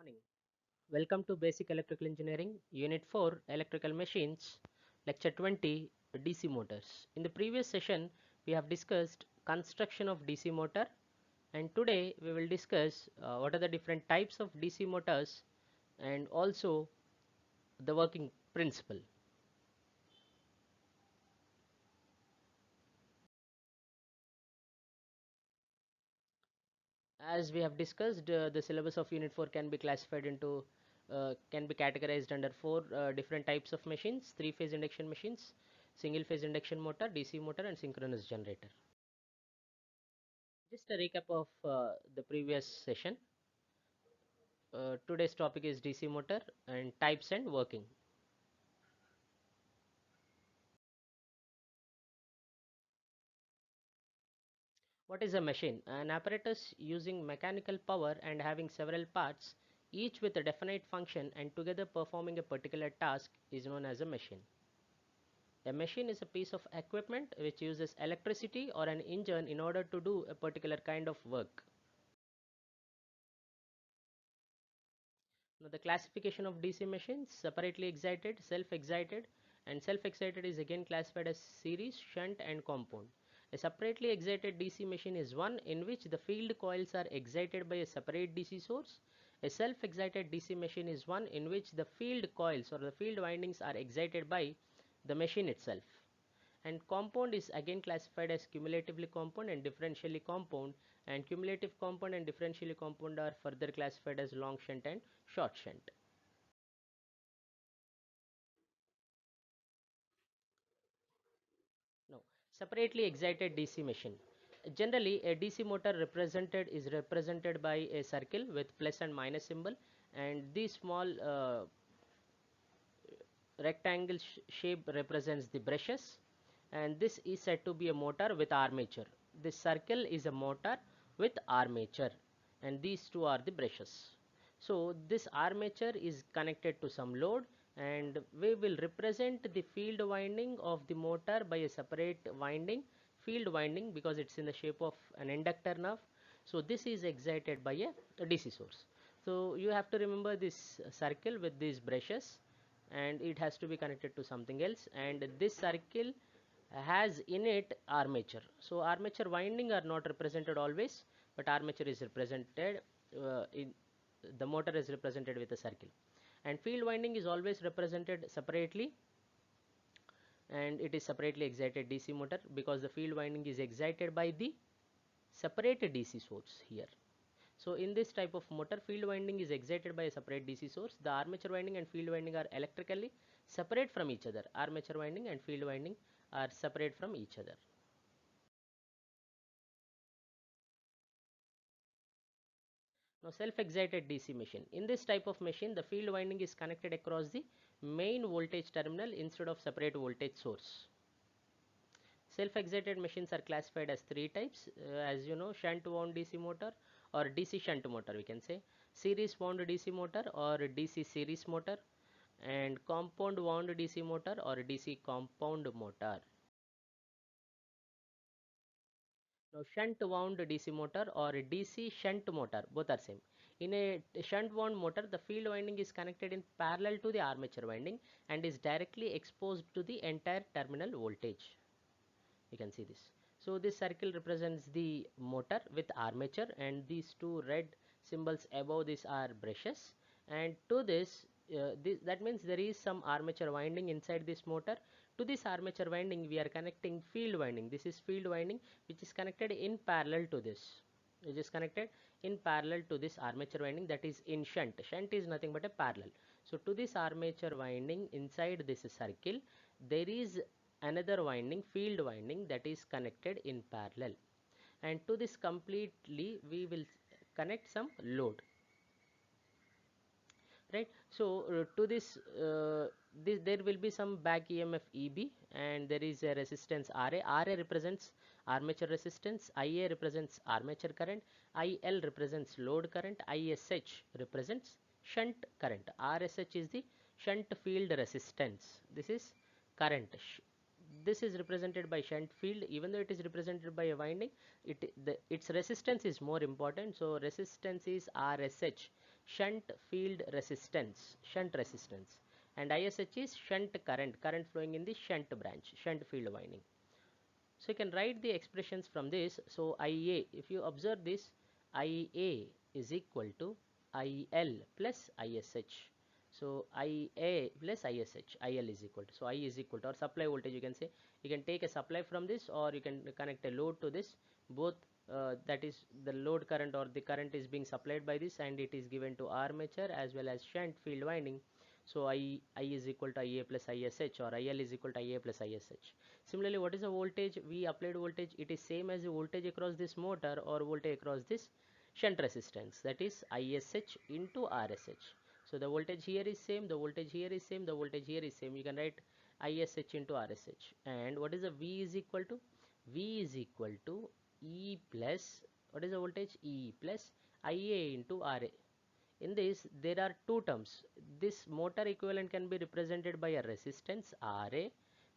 Morning. Welcome to Basic Electrical Engineering, Unit 4, Electrical Machines, Lecture 20, DC Motors. In the previous session, we have discussed construction of DC motor, and today we will discuss what are the different types of DC motors and also the working principle. As we have discussed, the syllabus of Unit 4 can be classified into can be categorized under four different types of machines: three-phase induction machines, single-phase induction motor, DC motor, and synchronous generator. Just a recap of the previous session. Today's topic is DC motor and types and working. What is a machine? An apparatus using mechanical power and having several parts, each with a definite function and together performing a particular task, is known as a machine. A machine is a piece of equipment which uses electricity or an engine in order to do a particular kind of work. Now, the classification of DC machines: separately excited, self-excited, and self-excited is again classified as series, shunt, and compound. A separately excited DC machine is one in which the field coils are excited by a separate DC source. A self-excited DC machine is one in which the field coils or the field windings are excited by the machine itself. And compound is again classified as cumulatively compound and differentially compound, and cumulative compound and differentially compound are further classified as long shunt and short shunt. Now, separately excited DC machine. Generally, a DC motor represented by a circle with plus and minus symbol, and these small rectangle shape represents the brushes, and this is said to be a motor with armature. This circle is a motor with armature, and these two are the brushes. So this armature is connected to some load, and we will represent the field winding of the motor by a separate winding, field winding, because it's in the shape of an inductor nerve. So this is excited by a DC source. So you have to remember this circle with these brushes, and it has to be connected to something else, and this circle has in it armature. So armature winding are not represented always, but armature is represented in the motor is represented with a circle, and field winding is always represented separately, and it is separately excited DC motor because the field winding is excited by the separated DC source here. So in this type of motor, field winding is excited by a separate DC source. The armature winding and field winding are electrically separate from each other. Armature winding and field winding are separate from each other. Now, self-excited DC machine. In this type of machine, the field winding is connected across the main voltage terminal instead of separate voltage source. Self-excited machines are classified as three types, as you know: shunt wound DC motor or DC shunt motor, we can say, series wound DC motor or DC series motor, and compound wound DC motor or DC compound motor. Now, shunt wound DC motor or DC shunt motor, both are same. In a shunt wound motor, the field winding is connected in parallel to the armature winding and is directly exposed to the entire terminal voltage. You can see this. So this circle represents the motor with armature, and these two red symbols above this are brushes, and to this, that means there is some armature winding inside this motor. To this armature winding we are connecting field winding. This is field winding which is connected in parallel to this, which is connected in parallel to this armature winding, that is in shunt. Shunt is nothing but a parallel. So to this armature winding inside this circle there is another winding, field winding, that is connected in parallel, and to this completely we will connect some load, right? So to this there will be some back EMF EB, and there is a resistance RA. RA represents armature resistance, IA represents armature current, IL represents load current, ISH represents shunt current. RSH is the shunt field resistance. This is current. This is represented by shunt field. Even though it is represented by a winding, its resistance is more important. So resistance is RSH, shunt field resistance, shunt resistance, and ISH is shunt current, current flowing in the shunt branch, shunt field winding. So you can write the expressions from this. So IA, if you observe this, IA is equal to IL plus ISH. So IA plus ISH, IL is equal to, so I is equal to, or supply voltage you can say, you can take a supply from this or you can connect a load to this, both that is the load current or the current is being supplied by this and it is given to armature as well as shunt field winding. So I is equal to IA plus ISH, or IL is equal to IA plus ISH. Similarly, what is the voltage? We applied voltage, it is same as the voltage across this motor or voltage across this shunt resistance, that is ISH into RSH. So the voltage here is same, the voltage here is same, the voltage here is same. You can write ISH into RSH. And what is the V is equal to? V is equal to E plus, what is the voltage? E plus IA into RA. In this, there are two terms. This motor equivalent can be represented by a resistance RA.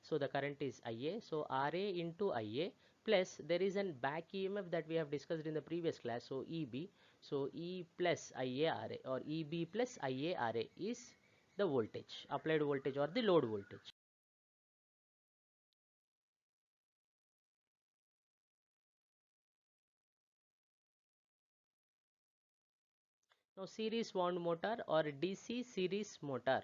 So the current is IA. So RA into IA plus there is an back EMF that we have discussed in the previous class. So EB. So E plus IA RA or EB plus IA RA is the voltage, applied voltage or the load voltage. Now series wound motor or DC series motor.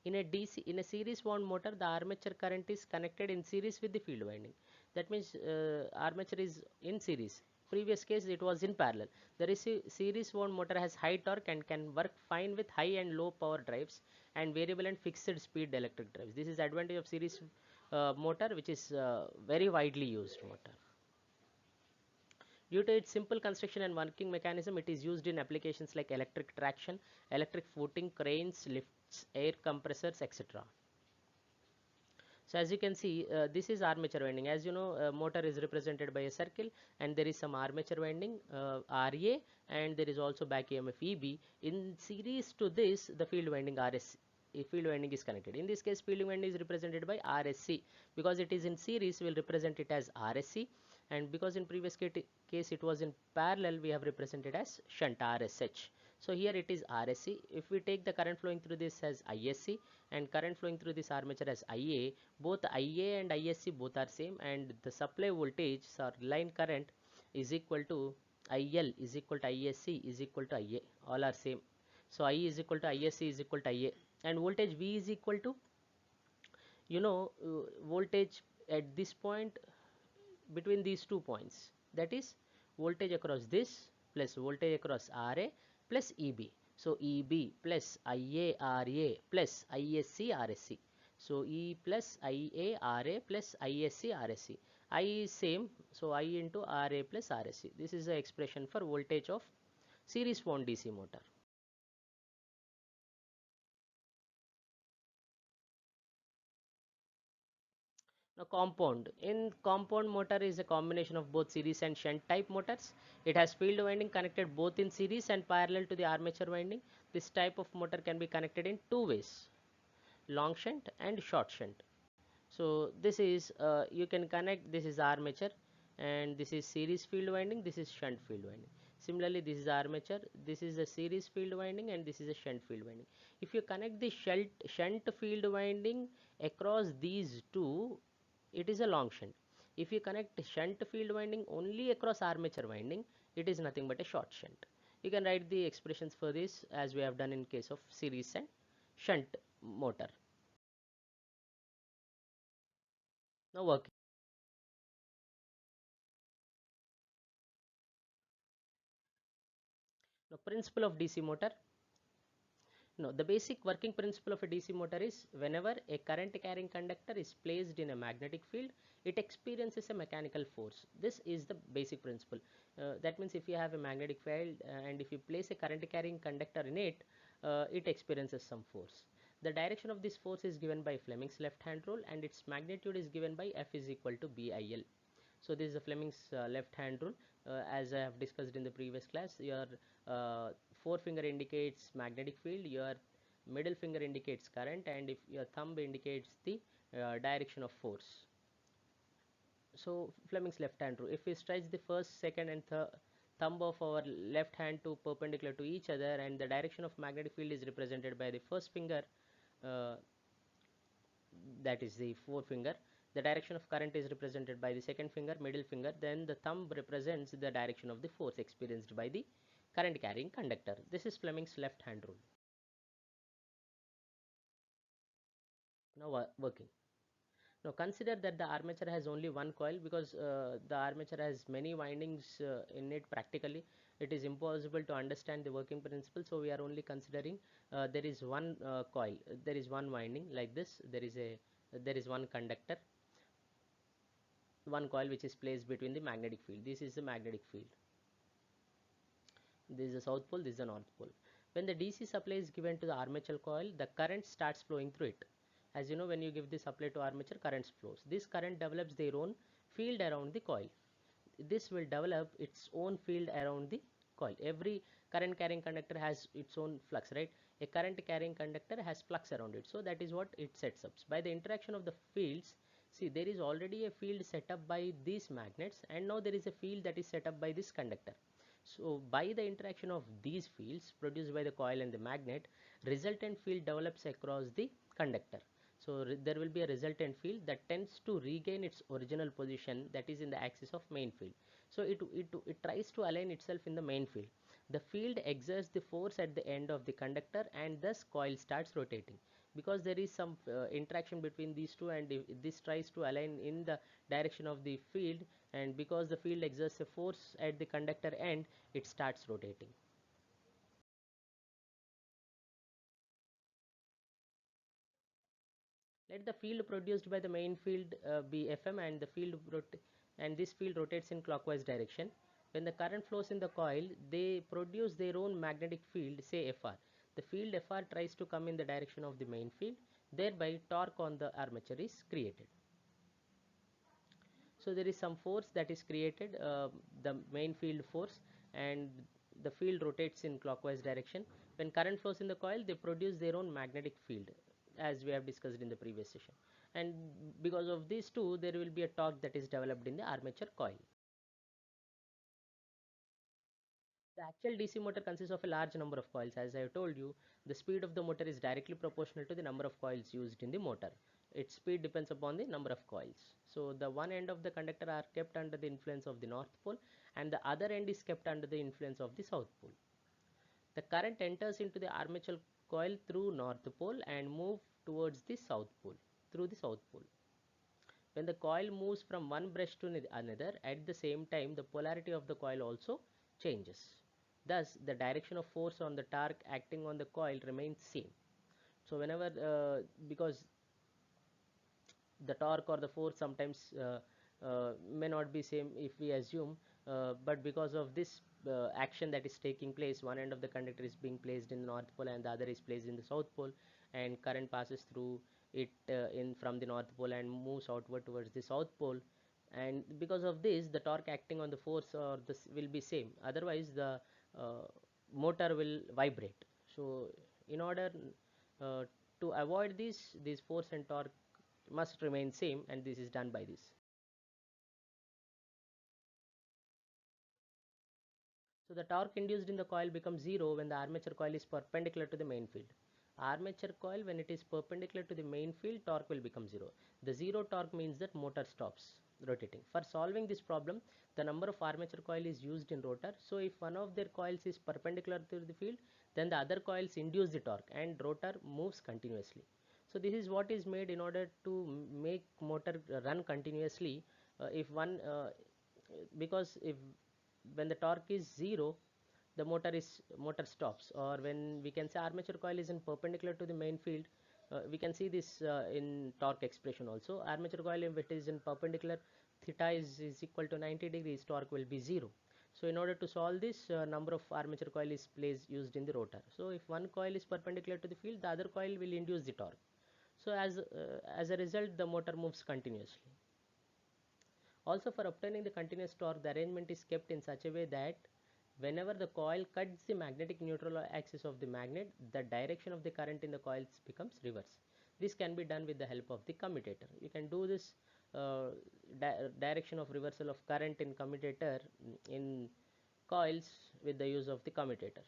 In a DC, in a series wound motor, the armature current is connected in series with the field winding. That means armature is in series. Previous case it was in parallel. The series wound motor has high torque and can work fine with high and low power drives and variable and fixed speed electric drives. This is advantage of series motor, which is very widely used motor. Due to its simple construction and working mechanism, it is used in applications like electric traction, electric footing, cranes, lifts, air compressors, etc. So as you can see, this is armature winding. As you know, motor is represented by a circle and there is some armature winding RA, and there is also back EMF EB. In series to this, the field winding RS, field winding is connected. In this case, field winding is represented by RSC. Because it is in series, we will represent it as RSC, and because in previous case it was in parallel, we have represented as shunt RSH. So here it is RSC. If we take the current flowing through this as ISC and current flowing through this armature as IA, both IA and ISC both are same, and the supply voltage or line current is equal to IL is equal to ISC is equal to IA. All are same. So I is equal to ISC is equal to IA, and voltage V is equal to, voltage at this point between these 2 points, that is voltage across this plus voltage across RA plus EB. So EB plus IARA plus ISC RSC. So E plus IARA plus ISC RSC. I is same, so I into RA plus RSC. This is the expression for voltage of series wound DC motor. Now compound. In compound motor is a combination of both series and shunt type motors. It has field winding connected both in series and parallel to the armature winding. This type of motor can be connected in two ways, long shunt and short shunt. So this is, you can connect, this is armature and this is series field winding, this is shunt field winding. Similarly, this is armature, this is a series field winding and this is a shunt field winding. If you connect the shunt field winding across these two, it is a long shunt. If you connect shunt field winding only across armature winding, it is nothing but a short shunt. You can write the expressions for this as we have done in case of series and shunt motor. Now working. Now principle of DC motor. No, the basic working principle of a DC motor is whenever a current carrying conductor is placed in a magnetic field, it experiences a mechanical force. This is the basic principle. That means if you have a magnetic field and if you place a current carrying conductor in it, it experiences some force. The direction of this force is given by Fleming's left hand rule and its magnitude is given by F is equal to BIL. So this is the Fleming's left hand rule. As I have discussed in the previous class, your forefinger indicates magnetic field, your middle finger indicates current, and if your thumb indicates the direction of force. So Fleming's left hand rule, if we stretch the first, second and thumb of our left hand to perpendicular to each other, and the direction of magnetic field is represented by the first finger, uh, that is the forefinger. The direction of current is represented by the second finger, middle finger. Then the thumb represents the direction of the force experienced by the current carrying conductor. This is Fleming's left hand rule. Now working. Now consider that the armature has only one coil, because the armature has many windings in it. Practically it is impossible to understand the working principle, so we are only considering there is one coil, there is one winding like this, there is one conductor, one coil which is placed between the magnetic field. This is the magnetic field, this is the south pole, this is the north pole. When the DC supply is given to the armature coil, the current starts flowing through it. As you know, when you give the supply to armature, current flows. This current develops their own field around the coil. This will develop its own field around the coil. Every current carrying conductor has its own flux, right? A current carrying conductor has flux around it, so that is what it sets up. By the interaction of the fields, see, there is already a field set up by these magnets, and now there is a field that is set up by this conductor. So by the interaction of these fields produced by the coil and the magnet, resultant field develops across the conductor. So there will be a resultant field that tends to regain its original position, that is in the axis of main field. So it tries to align itself in the main field. The field exerts the force at the end of the conductor, and thus coil starts rotating. Because there is some interaction between these two, and if this tries to align in the direction of the field, and because the field exerts a force at the conductor end, it starts rotating. Let the field produced by the main field be Fm, and this field rotates in clockwise direction. When the current flows in the coil, they produce their own magnetic field, say Fr. The field Fr tries to come in the direction of the main field, thereby torque on the armature is created. So there is some force that is created, the main field force, and the field rotates in clockwise direction. When current flows in the coil, they produce their own magnetic field, as we have discussed in the previous session, and because of these two, there will be a torque that is developed in the armature coil. The actual DC motor consists of a large number of coils. As I have told you, the speed of the motor is directly proportional to the number of coils used in the motor. Its speed depends upon the number of coils. So the one end of the conductor are kept under the influence of the north pole, and the other end is kept under the influence of the south pole. The current enters into the armature coil through north pole and move towards the south pole through the south pole. When the coil moves from one brush to another, at the same time the polarity of the coil also changes. Thus, the direction of force on the torque acting on the coil remains same. So whenever, because the torque or the force sometimes may not be same if we assume, but because of this action that is taking place, one end of the conductor is being placed in the north pole and the other is placed in the south pole, and current passes through it in from the north pole and moves outward towards the south pole, and because of this the torque acting on the force or this will be same, otherwise the uh, motor will vibrate. So in order uh, to avoid this force and torque must remain same, and this is done by this. So the torque induced in the coil becomes zero when the armature coil is perpendicular to the main field. Armature coil, when it is perpendicular to the main field, torque will become zero. The zero torque means that motor stops rotating. For solving this problem, the number of armature coil is used in rotor. So if one of their coils is perpendicular to the field, then the other coils induce the torque and rotor moves continuously. So this is what is made in order to make motor run continuously. If one Because if when the torque is zero, the motor stops, or when we can say armature coil is in perpendicular to the main field, we can see this in torque expression also. Armature coil, if it is in perpendicular, theta is equal to 90 degrees, torque will be zero. So in order to solve this, number of armature coil is used in the rotor. So if one coil is perpendicular to the field, the other coil will induce the torque. So as a result, the motor moves continuously. Also, for obtaining the continuous torque, the arrangement is kept in such a way that whenever the coil cuts the magnetic neutral axis of the magnet, the direction of the current in the coils becomes reverse. This can be done with the help of the commutator. You can do this direction of reversal of current in commutator in coils with the use of the commutator.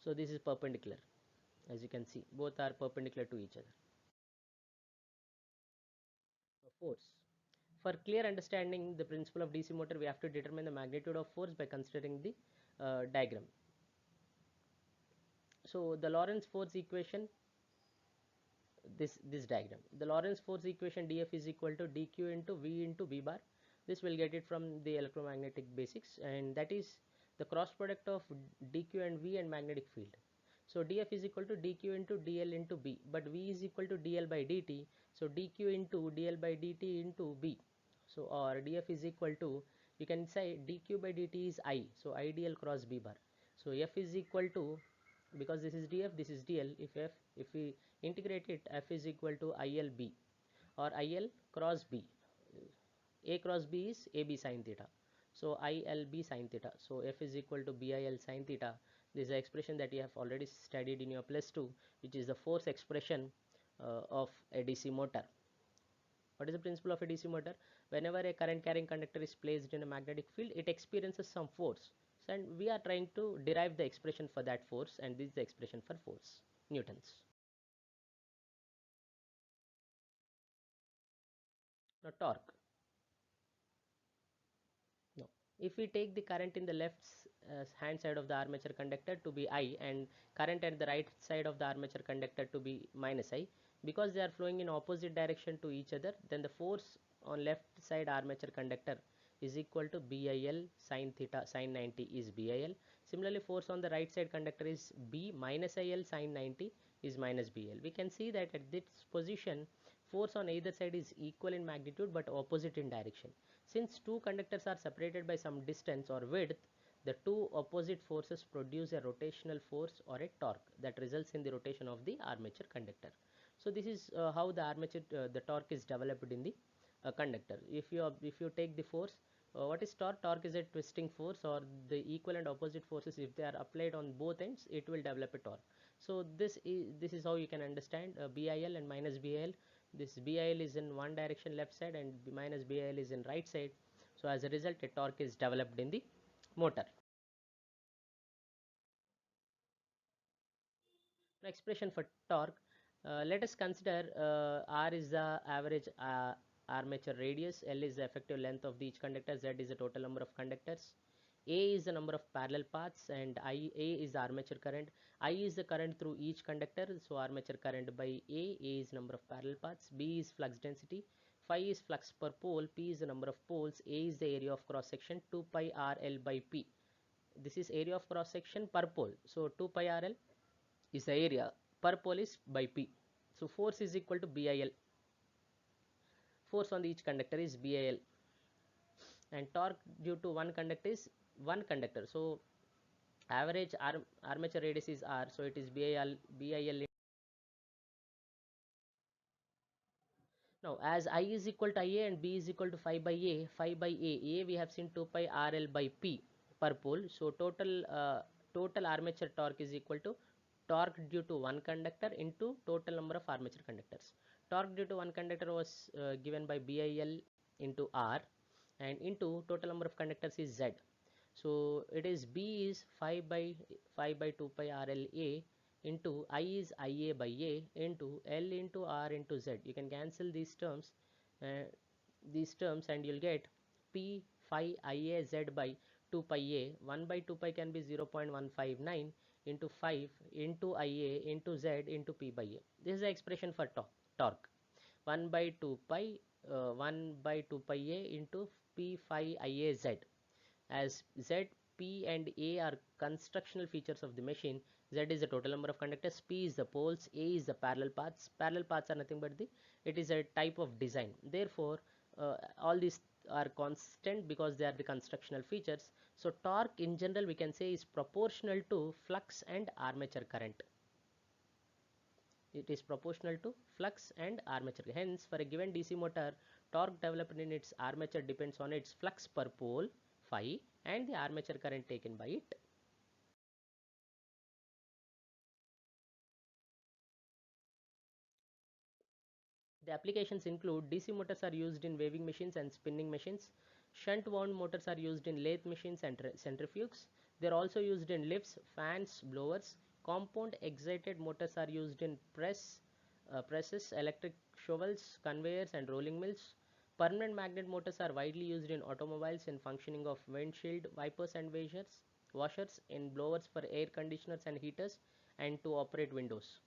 So this is perpendicular. As you can see, both are perpendicular to each other. Force. For clear understanding the principle of DC motor, we have to determine the magnitude of force by considering the diagram. So the Lorentz force equation, this diagram, the Lorentz force equation dF is equal to dq into V into V bar. This will get it from the electromagnetic basics, and that is the cross product of dq and V and magnetic field. So dF is equal to dq into dl into B, but V is equal to dl by dt. So dq into dl by dt into B. So or dF is equal to, you can say dq by dt is I. So ideal cross B bar. So F is equal to, because this is df, this is dl, if we integrate it, F is equal to ILB or IL cross B. A cross B is AB sin theta. So ILB sin theta. So F is equal to BIL sin theta. This is the expression that you have already studied in your +2, which is the force expression of a DC motor. What is the principle of a DC motor? Whenever a current carrying conductor is placed in a magnetic field, it experiences some force. So, and we are trying to derive the expression for that force, and this is the expression for force, newtons. Now torque. No. If we take the current in the left hand side of the armature conductor to be I, and current at the right side of the armature conductor to be minus I, because they are flowing in opposite direction to each other, then the force on left side armature conductor is equal to BIL sin theta sin 90 is BIL. Similarly, force on the right side conductor is B minus IL sin 90 is minus BL. We can see that at this position, force on either side is equal in magnitude but opposite in direction. Since two conductors are separated by some distance or width, the two opposite forces produce a rotational force or a torque that results in the rotation of the armature conductor. So this is how the armature the torque is developed in the conductor. If you take the force, what is torque? Torque is a twisting force, or the equal and opposite forces, if they are applied on both ends, it will develop a torque. So this is how you can understand BIL and minus BIL. This BIL is in one direction left side and minus BIL is in right side. So as a result, a torque is developed in the motor. Now expression for torque. Let us consider R is the average armature radius, L is the effective length of each conductor, Z is the total number of conductors, A is the number of parallel paths, and A is the armature current. I is the current through each conductor, so armature current by A is number of parallel paths, B is flux density, phi is flux per pole, P is the number of poles, A is the area of cross section, 2 pi R L by P. This is area of cross section per pole, so 2 pi R L is the area, per pole is by P. So force is equal to BIL. Force on each conductor is BIL, and torque due to one conductor is one conductor. So average armature radius is R, so it is BIL. Now as I is equal to IA and B is equal to phi by A we have seen 2 pi RL by P per pole. So total armature torque is equal to torque due to one conductor into total number of armature conductors. Torque due to one conductor was given by BIL into R, and into total number of conductors is Z. So it is B is 5 by 2 pi RLA into I is IA by A into L into R into Z. You can cancel these terms and you'll get P phi IA Z by 2 pi A. 1 by 2 pi can be 0.159 into 5 into IA into Z into P by A. This is the expression for torque. 1 by 2 pi 1 by 2 pi A into P phi IA Z. As Z, P and A are constructional features of the machine, Z is the total number of conductors, P is the poles, A is the parallel paths. Parallel paths are nothing but it is a type of design. Therefore, all these are constant because they are the constructional features. So torque in general we can say is proportional to flux and armature current. It is proportional to flux and armature. Hence, for a given DC motor, torque developed in its armature depends on its flux per pole phi and the armature current taken by it. The applications include DC motors are used in waving machines and spinning machines. Shunt wound motors are used in lathe machines and centrifuges. They are also used in lifts, fans, blowers. Compound excited motors are used in presses, electric shovels, conveyors, and rolling mills. Permanent magnet motors are widely used in automobiles in functioning of windshield wipers and washers, in blowers for air conditioners and heaters, and to operate windows.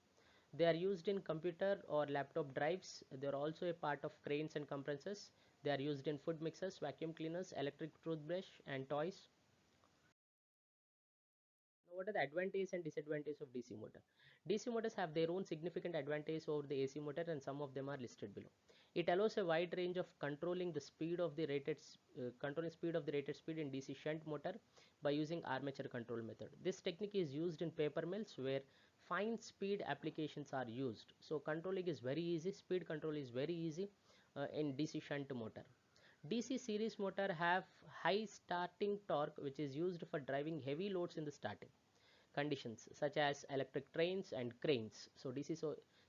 They are used in computer or laptop drives. They are also a part of cranes and compressors. They are used in food mixers, vacuum cleaners, electric toothbrush, and toys. Now, what are the advantages and disadvantages of DC motor? DC motors have their own significant advantages over the AC motor, and some of them are listed below. It allows a wide range of controlling the speed of the rated speed in DC shunt motor by using armature control method. This technique is used in paper mills where fine speed applications are used. So controlling is very easy. Speed control is very easy in DC shunt motor. DC series motor have high starting torque, which is used for driving heavy loads in the starting conditions such as electric trains and cranes. So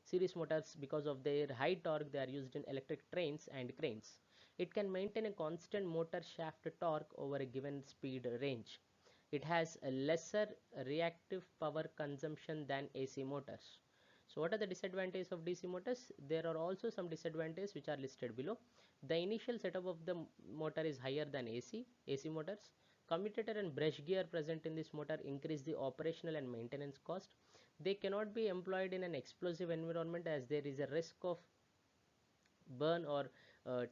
series motors, because of their high torque, they are used in electric trains and cranes. It can maintain a constant motor shaft torque over a given speed range. It has a lesser reactive power consumption than AC motors. So what are the disadvantages of DC motors? There are also some disadvantages which are listed below. The initial setup of the motor is higher than AC motors. Commutator and brush gear present in this motor increase the operational and maintenance cost. They cannot be employed in an explosive environment as there is a risk of burn or uh,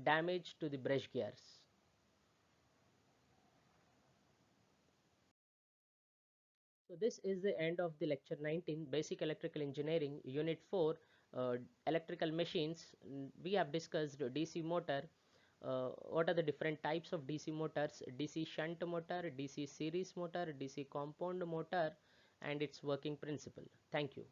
damage to the brush gears. So this is the end of the lecture 19, Basic Electrical Engineering, Unit 4, Electrical Machines. We have discussed DC motor. What are the different types of DC motors? DC shunt motor, DC series motor, DC compound motor, and its working principle. Thank you.